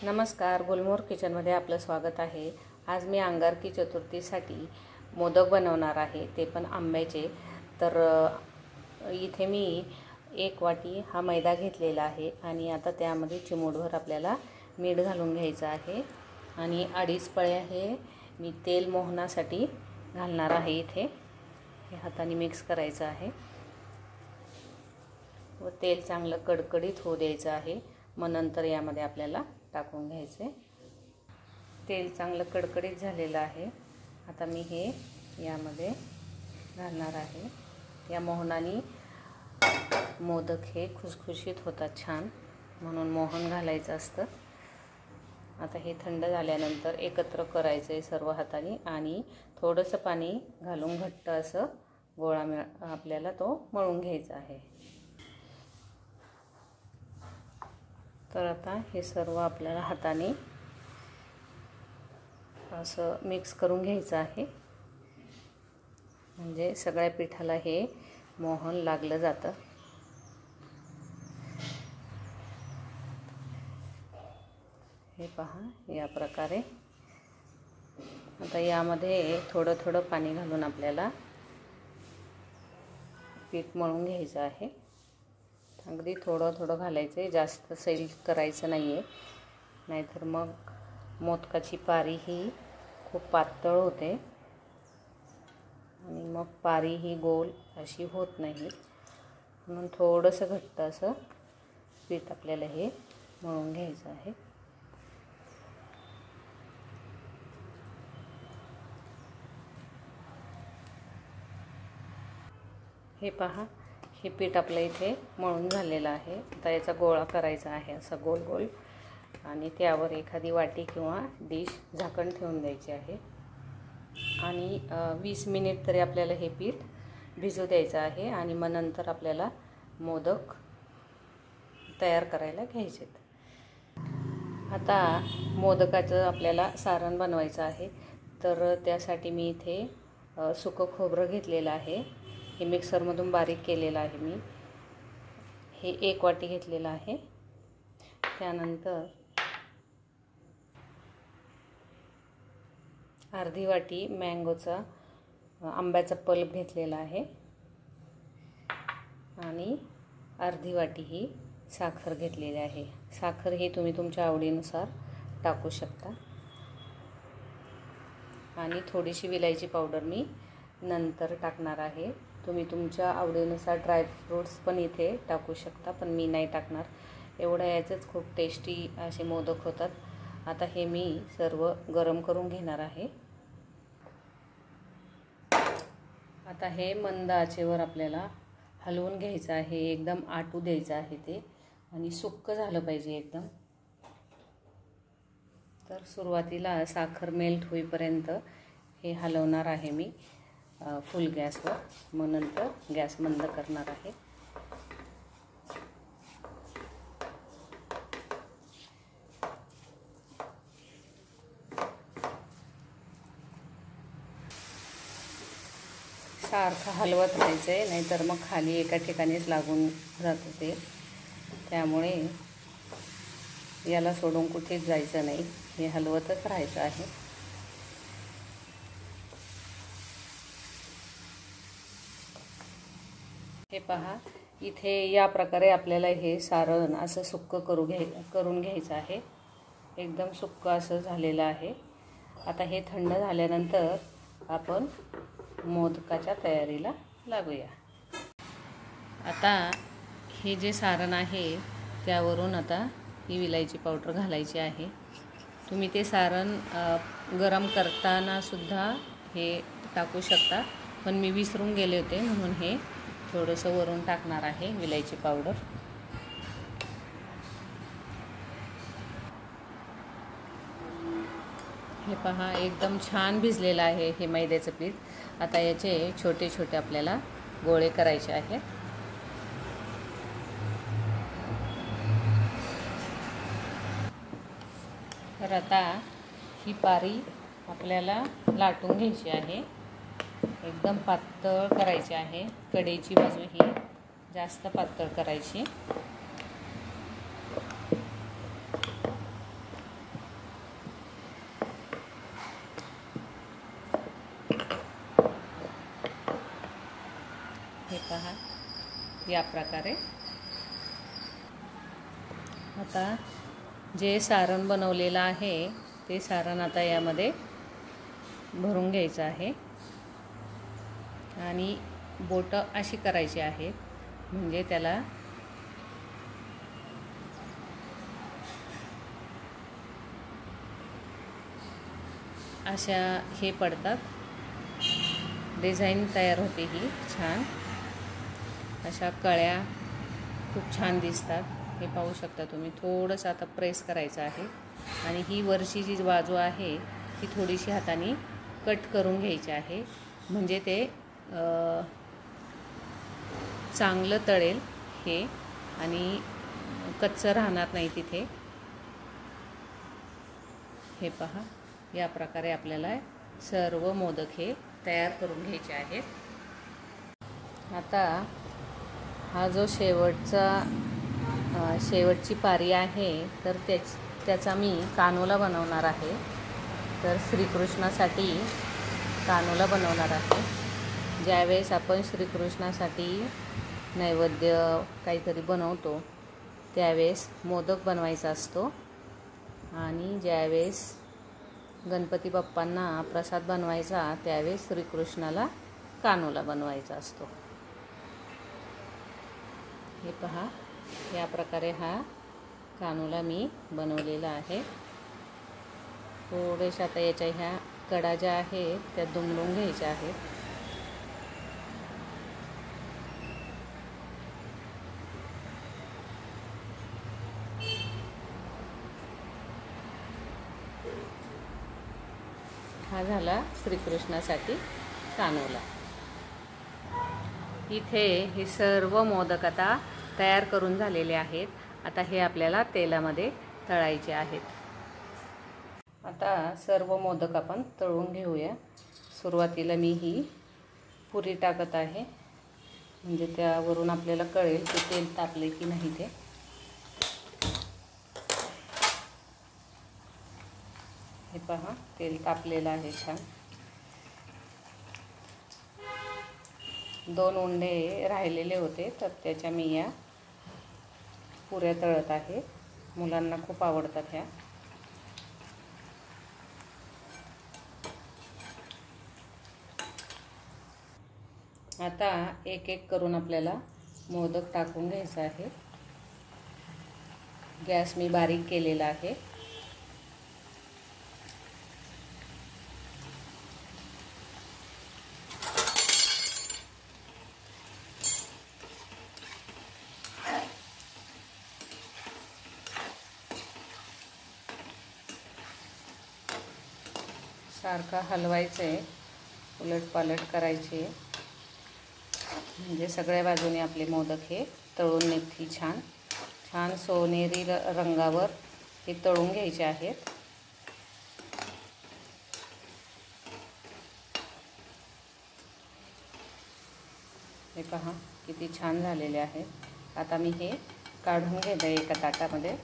नमस्कार, गुलमोहर किचनमध्ये आपलं स्वागत आहे। आज मी अंगारकी चतुर्थीसाठी मोदक बनवणार आहे, ते पण आंब्याचे। तर इथे मी 1 वाटी हा मैदा घेतलेला आहे आणि आता त्यामध्ये चिमूटभर आपल्याला मीठ घालून घ्यायचं आहे आणि 2.5 पळ्या हे मी तेल मोहनासाठी घालणार आहे। इथे हे हाताने मिक्स करायचं आहे व तेल चांगलं कडकडीत होऊ द्यायचं आहे। मग नंतर यामध्ये आपल्याला टाकून घ्यायचे। तेल चांगलं कडकडीत झालेलं आहे। आता मी हे यामध्ये घालणार आहे। या मोहनाने मोदक हे खुसखुशीत होतात छान, म्हणून मोहन घालायचं असतं। आता हे थंड झाल्यानंतर एकत्र करायचं आहे सर्व हाताने आणि थोडंसं पाणी घालून घट्ट असं गोळा आपल्याला तो मळून घ्यायचा आहे। तर आता हे सर्व आपल्याला हाताने असं मिक्स करून घ्यायचं आहे, म्हणजे सगळ्या पिठाला हे मोहन लागलं जातं। हे पहा या प्रकारे। आता यामध्ये थोडं थोडं पाणी घालून आपल्याला पीठ मळून घ्यायचं आहे। अगदी थोडं थोडं घालायचं आहे, जास्त सैल करायचं नाही आहे, नाहीतर मग मोदकाची पारी ही खूप पातळ होते आणि मग पारी ही गोल अशी होत नाही। म्हणून थोडंसं घट्ट असं पीठ आपल्याला हे मळून घ्यायचं आहे। हे पहा, हे पीठ आपल्या इथे मळून झालेलं आहे। आता याचा गोळा करायचा आहे असा गोल गोल, आणि त्यावर एखादी वाटी किंवा डिश झाकण ठेवून द्यायची आहे आणि 20 मिनिट तरी आपल्याला हे पीठ भिजू द्यायचं आहे आणि मग नंतर आपल्याला मोदक तयार करायला घ्यायचे। आता मोदकाचं आपल्याला सारण बनवायचं आहे। तर त्यासाठी मी इथे सुकं खोबरं घेतलेलं आहे, हे मिक्सरमधून बारीक केलेलं आहे मी। हे 1 वाटी घेतलेलं आहे। त्यानंतर अर्धी वाटी मँगोचा आंब्याचा पल्प घेतलेला आहे आणि अर्धी वाटी ही साखर घेतलेली आहे। साखर ही तुम्ही तुमच्या आवडीनुसार टाकू शकता आणि थोडीशी विलायची पावडर मी नंतर टाकणार आहे। तुम्ही तुमच्या आवडीनुसार ड्रायफ्रूट्स पण इथे टाकू शकता, पण मी नाही टाकणार। एवढं याचेच खूप टेस्टी असे मोदक होतात। आता हे मी सर्व गरम करून घेणार आहे। आता हे मंद आचेवर आपल्याला हलवून घ्यायचं आहे, एकदम आटू द्यायचं आहे ते, आणि सुक्क झालं पाहिजे एकदम। तर सुरुवातीला साखर मेल्ट होईपर्यंत हे हलवणार आहे मी फुल गॅसवर, मग नंतर गॅस बंद करणार आहे। सारखं हलवत राहायचं आहे, नाहीतर मग खाली एका ठिकाणीच लागून जातं ते। त्यामुळे याला सोडून कुठेच जायचं नाही, हे हलवतच राहायचं आहे। हे पहा, इथे या प्रकारे आपल्याला हे सारण असं सुक्क करून घ्यायचं आहे। एकदम सुक्क असं झालेलं आहे। आता हे थंड झाल्यानंतर आपण मोदकाच्या तयारीला लागूया। आता हे जे सारण आहे त्यावरून आता ही विलायची पावडर घालायची आहे। तुम्ही ते सारण गरम करताना सुद्धा हे टाकू शकता, पण मी विसरून गेले होते म्हणून हे थोडंसं वरून टाकणार आहे विलायची पावडर। हे पहा, एकदम छान भिजलेलं आहे हे मैद्याचं पीठ। आता याचे छोटे छोटे आपल्याला गोळे करायचे आहेत। तर आता ही पारी आपल्याला लाटून घ्यायची आहे, एकदम पातळ करायची आहे। कडेची बाजू ही जास्त पातळ करायची। पहा या प्रकारे. आता जे सारण बनवलेलं आहे ते सारण आता यामध्ये भरून घ्यायचं आहे आणि बोटं अशी करायची आहेत म्हणजे त्याला अशा हे पडतात, डिझाईन तयार होते ही छान. अशा कळ्या खूप छान दिसतात. हे पाहू शकता तुम्ही. थोडंसं आता प्रेस करायचं आहे आणि ही वरची जी बाजू आहे ती थोडीशी हाताने कट करून घ्यायची आहे म्हणजे ते चांगलं तळेल हे आणि कच्चं राहणार नाही तिथे. हे पहा या प्रकारे आपल्याला सर्व मोदक हे तयार करून घ्यायचे आहेत. आता हा जो शेवटची पारी आहे तर त्याचा मी कानोला बनवणार आहे. तर श्रीकृष्णासाठी कानोला बनवणार आहे. ज्यावेळेस आपण श्रीकृष्णासाठी नैवेद्य काहीतरी बनवतो त्यावेळेस मोदक बनवायचा असतो आणि ज्यावेळेस गणपती बाप्पांना प्रसाद बनवायचा त्यावेळेस श्रीकृष्णाला कानोला बनवायचा असतो. हे पहा या प्रकारे हा कानोला मी बनवलेला आहे. थोडेशा आता याच्या ह्या कडा ज्या आहेत त्या दुमडून घ्यायच्या आहेत. हा झाला श्रीकृष्णासाठी कानोला. इथे हे सर्व मोदक आता तयार करून झालेले आहेत. आता हे आपल्याला तेलामध्ये तळायचे आहेत. आता सर्व मोदक आपण तळून घेऊया. सुरुवातीला मी ही पुरी टाकत आहे म्हणजे त्यावरून आपल्याला कळेल की तेल तापले की नाही ते. हे पहा तेल तापलेलं आहे छान. 2 उंडे राहिलेले होते तर त्याच्या मी या पुऱ्या तळत आहे. मुलांना खूप आवडतात ह्या. आता एक एक करून आपल्याला मोदक टाकून घ्यायचा आहे. गॅस मी बारीक केलेला आहे. सारखा हलवायचे, उलटपालट करायचे म्हणजे सगळ्या बाजूने आपले मोदक हे तळून निघतील. छान छान सोनेरी रंगावर हे तळून घ्यायचे आहेत. हे पहा किती छान झालेले आहेत. आता मी हे काढून घेते एका ताटामध्ये.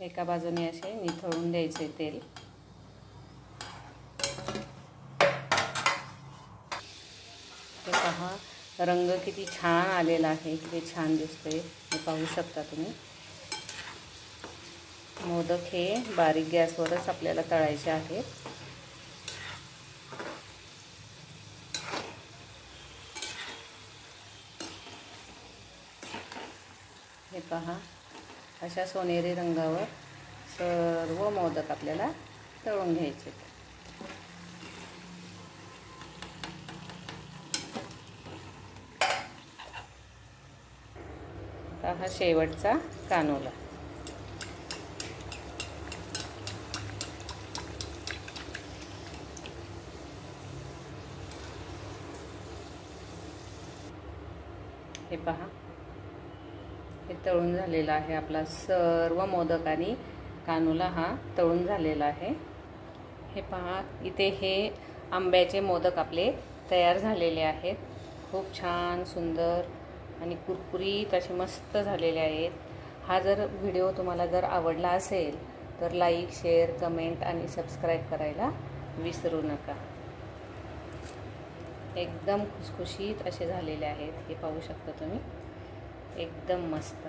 एका बाजूने असे निथळून द्यायचे तेल. हे पहा रंग किती छान आलेला आहे, किती छान दिसतंय हे पाहू शकता तुम्ही. मोदक हे बारीक गॅसवरच आपल्याला तळायचे आहेत. हे पहा अशा सोनेरी रंगावर सर्व मोदक आपल्याला तळून घ्यायचे. आता हा शेवटचा कानोला. हे पहा हे तळून झालेला आहे. आपला सर्व मोदक आणि कानोला हा तळून झालेला आहे. हे पहा इथे हे आंब्याचे मोदक आपले तयार झालेले आहेत. खूप छान सुंदर आणि कुरकुरीत असे मस्त झालेले आहेत. हा जर व्हिडिओ तुम्हाला जर आवडला असेल तर लाईक, शेअर, कमेंट आणि सबस्क्राईब करायला विसरू नका. एकदम खुसखुशीत असे झालेले आहेत, हे पाहू शकता तुम्ही. एकदम मस्त.